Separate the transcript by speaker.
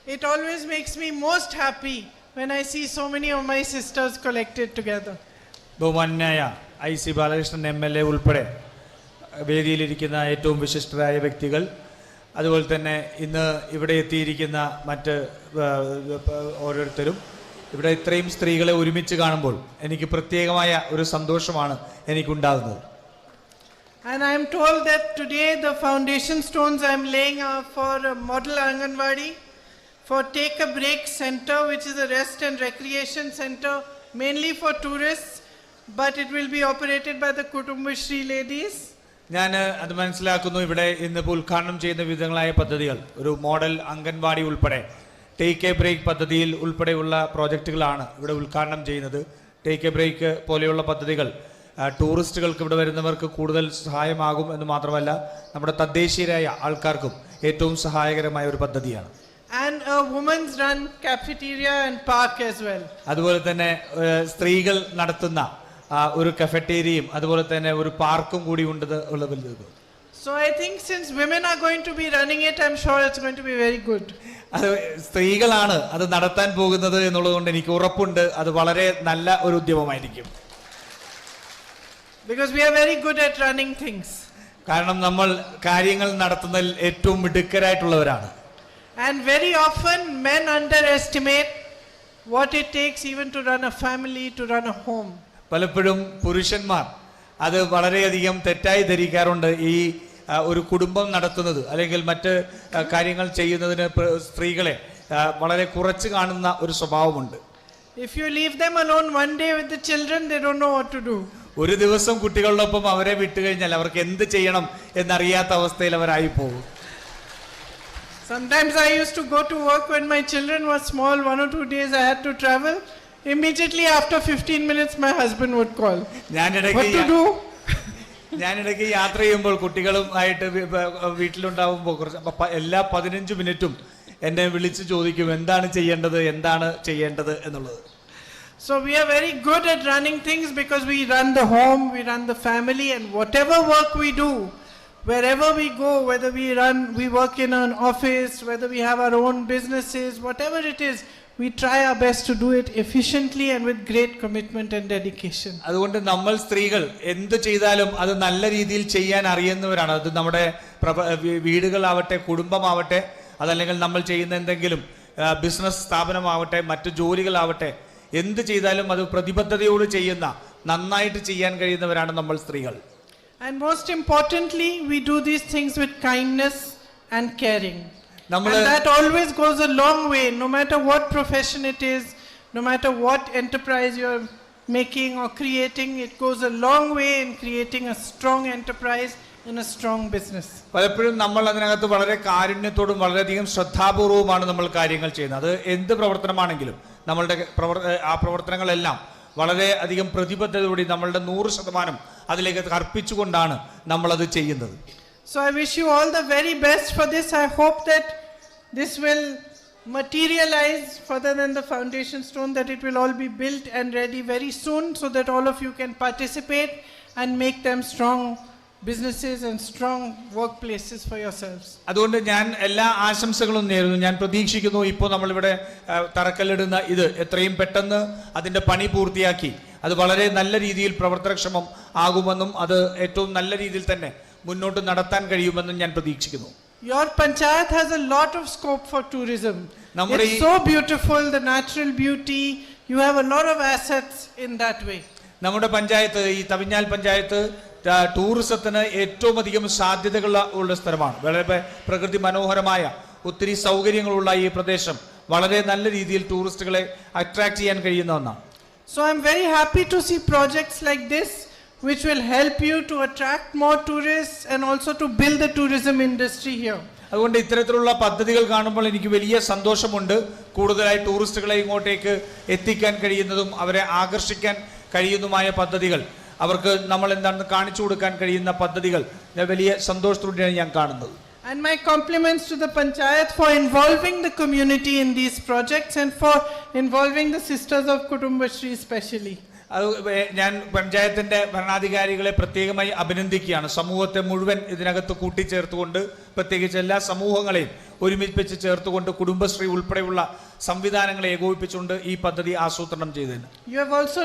Speaker 1: It always makes me most happy when I see so many of my sisters collected together.
Speaker 2: ബഹുമാന്യനായ IC Balakrishnan MLA ഉൾപ്പെടെ വേദിയിലിരിക്കുന്ന ഏറ്റവും വിശിഷ്ടരായ വ്യക്തികൾ, അതുപോലെ തന്നെ ഇന്ന് ഇവിടെ എത്തിയിരിക്കുന്ന മറ്റ് ഓരോരുത്തരും, ഇവിടെ ഇത്രയും സ്ത്രീകളെ ഒരുമിച്ച് കാണുമ്പോൾ എനിക്ക് പ്രത്യേകമായ ഒരു സന്തോഷമാണ് എനിക്കുണ്ടാകുന്നത്.
Speaker 1: And I am told that today the foundation stones I am laying are for a model Anganwadi, for Take a Break Center, which is a rest and recreation center mainly for tourists, but it will be operated by the Kutumbashree ladies.
Speaker 2: ഞാൻ അത് മനസ്സിലാക്കുന്നു. ഇവിടെ ഇന്ന് ഉദ്ഘാടനം ചെയ്യുന്ന വിവിധങ്ങളായ പദ്ധതികൾ ഒരു മോഡൽ അംഗൻവാടി ഉൾപ്പെടെ ടേക്ക് എ ബ്രേക്ക് പദ്ധതിയിൽ ഉൾപ്പെടെയുള്ള പ്രോജക്റ്റുകളാണ് ഇവിടെ ഉദ്ഘാടനം ചെയ്യുന്നത്. ടേക്ക് എ ബ്രേക്ക് പോലെയുള്ള പദ്ധതികൾ ടൂറിസ്റ്റുകൾക്ക് ഇവിടെ വരുന്നവർക്ക് കൂടുതൽ സഹായമാകും എന്ന് മാത്രമല്ല നമ്മുടെ തദ്ദേശീയരായ ആൾക്കാർക്കും ഏറ്റവും സഹായകരമായ ഒരു പദ്ധതിയാണ്.
Speaker 1: And a women's run cafeteria and park as well.
Speaker 2: അതുപോലെ തന്നെ സ്ത്രീകൾ നടത്തുന്ന ഒരു കഫറ്റേരിയയും അതുപോലെ തന്നെ ഒരു പാർക്കും കൂടി ഉണ്ട്.
Speaker 1: So I think since women are going to be running it, I'm sure it's going to be very good.
Speaker 2: അത് സ്ത്രീകളാണ് അത് നടത്താൻ പോകുന്നത് എന്നുള്ളതുകൊണ്ട് എനിക്ക് ഉറപ്പുണ്ട് അത് വളരെ നല്ല ഒരു ഉദ്യമമായിരിക്കും.
Speaker 1: Because we are very good at running things.
Speaker 2: കാരണം നമ്മൾ കാര്യങ്ങൾ നടത്തുന്നതിൽ ഏറ്റവും മിടുക്കരായിട്ടുള്ളവരാണ്.
Speaker 1: And very often men underestimate what it takes even to run a family, to run a home.
Speaker 2: പലപ്പോഴും പുരുഷന്മാർ അത് വളരെയധികം തെറ്റായി ധരിക്കാറുണ്ട്. ഈ ഒരു കുടുംബം നടത്തുന്നത് അല്ലെങ്കിൽ മറ്റ് കാര്യങ്ങൾ ചെയ്യുന്നതിന് സ്ത്രീകളെ വളരെ കുറച്ച് കാണുന്ന ഒരു സ്വഭാവമുണ്ട്.
Speaker 1: If you leave them alone one day with the children, they don't know what to do.
Speaker 2: ഒരു ദിവസം കുട്ടികളോടൊപ്പം അവരെ വിട്ടുകഴിഞ്ഞാൽ അവർക്ക് എന്ത് ചെയ്യണം എന്നറിയാത്ത അവസ്ഥയിൽ അവരായി പോകും.
Speaker 1: Sometimes I used to go to work when my children were small. 1 or 2 days I had to travel. Immediately after 15 minutes my husband would call. What to do?
Speaker 2: ഞാനിടയ്ക്ക് യാത്ര ചെയ്യുമ്പോൾ കുട്ടികളും ആയിട്ട് വീട്ടിലുണ്ടാവുമ്പോൾ എല്ലാ 15 മിനിറ്റും എന്നെ വിളിച്ച് ചോദിക്കും എന്താണ് ചെയ്യേണ്ടത് എന്നുള്ളത്.
Speaker 1: So we are very good at running things because we run the home, we run the family, and whatever work we do, wherever we go, whether we work in an office, whether we have our own businesses, whatever it is, we try our best to do it efficiently and with great commitment and dedication.
Speaker 2: അതുകൊണ്ട് നമ്മൾ സ്ത്രീകൾ എന്ത് ചെയ്താലും അത് നല്ല രീതിയിൽ ചെയ്യാൻ അറിയുന്നവരാണ്. അത് നമ്മുടെ വീടുകളാവട്ടെ, കുടുംബമാവട്ടെ, അതല്ലെങ്കിൽ നമ്മൾ ചെയ്യുന്ന എന്തെങ്കിലും ബിസിനസ് സ്ഥാപനമാവട്ടെ, മറ്റു ജോലികളാവട്ടെ, എന്ത് ചെയ്താലും അത് പ്രതിബദ്ധതയോട് ചെയ്യുന്ന, നന്നായിട്ട് ചെയ്യാൻ കഴിയുന്നവരാണ് നമ്മൾ സ്ത്രീകൾ.
Speaker 1: And most importantly, we do these things with kindness and caring. And that always goes a long way, no matter what profession it is, no matter what enterprise you're making or creating, it goes a long way in creating a strong enterprise and a strong business.
Speaker 2: പലപ്പോഴും നമ്മൾ അതിനകത്ത് വളരെ കാരുണ്യത്തോടും വളരെയധികം ശ്രദ്ധാപൂർവവുമാണ് നമ്മൾ കാര്യങ്ങൾ ചെയ്യുന്നത്. അത് എന്ത് പ്രവർത്തനമാണെങ്കിലും നമ്മളുടെ പ്രവർത്തനങ്ങളെല്ലാം വളരെ അധികം പ്രതിബദ്ധതയോടെ നമ്മളുടെ 100% അതിലേക്ക് അർപ്പിച്ചുകൊണ്ടാണ് നമ്മളത് ചെയ്യുന്നത്.
Speaker 1: So I wish you all the very best for this. I hope that this will materialize further than the foundation stone, that it will all be built and ready very soon so that all of you can participate and make them strong businesses and strong workplaces for yourselves.
Speaker 2: അതുകൊണ്ട് ഞാൻ എല്ലാ ആശംസകളും നേരുന്നു. ഞാൻ പ്രതീക്ഷിക്കുന്നു ഇപ്പോൾ നമ്മളിവിടെ തറക്കല്ലിടുന്ന ഇത് എത്രയും പെട്ടെന്ന് അതിന്റെ പണി പൂർത്തിയാക്കി അത് വളരെ നല്ല രീതിയിൽ പ്രവർത്തനക്ഷമം ആകുമെന്നും അത് ഏറ്റവും നല്ല രീതിയിൽ തന്നെ മുന്നോട്ട് നടത്താൻ കഴിയുമെന്നും ഞാൻ പ്രതീക്ഷിക്കുന്നു.
Speaker 1: Your panchayat has a lot of scope for tourism. It's so beautiful, the natural beauty. You have a lot of assets in that way.
Speaker 2: നമ്മുടെ പഞ്ചായത്ത്, ഈ തവിഞ്ഞാൽ പഞ്ചായത്ത് ടൂറിസത്തിന് ഏറ്റവും അധികം സാധ്യതകളുള്ള സ്ഥലമാണ്. വളരെ പ്രകൃതി മനോഹരമായ ഒത്തിരി സൗകര്യങ്ങളുള്ള ഈ പ്രദേശം വളരെ നല്ല രീതിയിൽ ടൂറിസ്റ്റുകളെ അട്രാക്ട് ചെയ്യാൻ കഴിയുന്ന ഒന്നാണ്.
Speaker 1: So I'm very happy to see projects like this which will help you to attract more tourists and also to build the tourism industry here.
Speaker 2: അതുകൊണ്ട് ഇത്തരത്തിലുള്ള പദ്ധതികൾ കാണുമ്പോൾ എനിക്ക് വലിയ സന്തോഷമുണ്ട്. കൂടുതലായി ടൂറിസ്റ്റുകളെ ഇങ്ങോട്ടേക്ക് എത്തിക്കാൻ കഴിയുന്നതും അവരെ ആകർഷിക്കാൻ കഴിയുന്നതുമായ പദ്ധതികൾ, അവർക്ക് നമ്മൾ എന്താണെന്ന് കാണിച്ചു കൊടുക്കാൻ കഴിയുന്ന പദ്ധതികൾ വലിയ സന്തോഷത്തോടെയാണ് ഞാൻ കാണുന്നത്.
Speaker 1: And my compliments to the panchayat for involving the community in these projects and for involving the sisters of Kutumbashree especially.
Speaker 2: അത് ഞാൻ പഞ്ചായത്തിന്റെ ഭരണാധികാരികളെ പ്രത്യേകമായി അഭിനന്ദിക്കുകയാണ്. സമൂഹത്തെ മുഴുവൻ ഇതിനകത്ത് കൂട്ടിച്ചേർത്തുകൊണ്ട്, പ്രത്യേകിച്ച് എല്ലാ സമൂഹങ്ങളെയും ഒരുമിപ്പിച്ച് ചേർത്തുകൊണ്ട് കുടുംബശ്രീ ഉൾപ്പെടെയുള്ള സംവിധാനങ്ങളെ ഏകോപിപ്പിച്ചുകൊണ്ട് ഈ പദ്ധതി ആസൂത്രണം ചെയ്തതിന്.
Speaker 1: You have also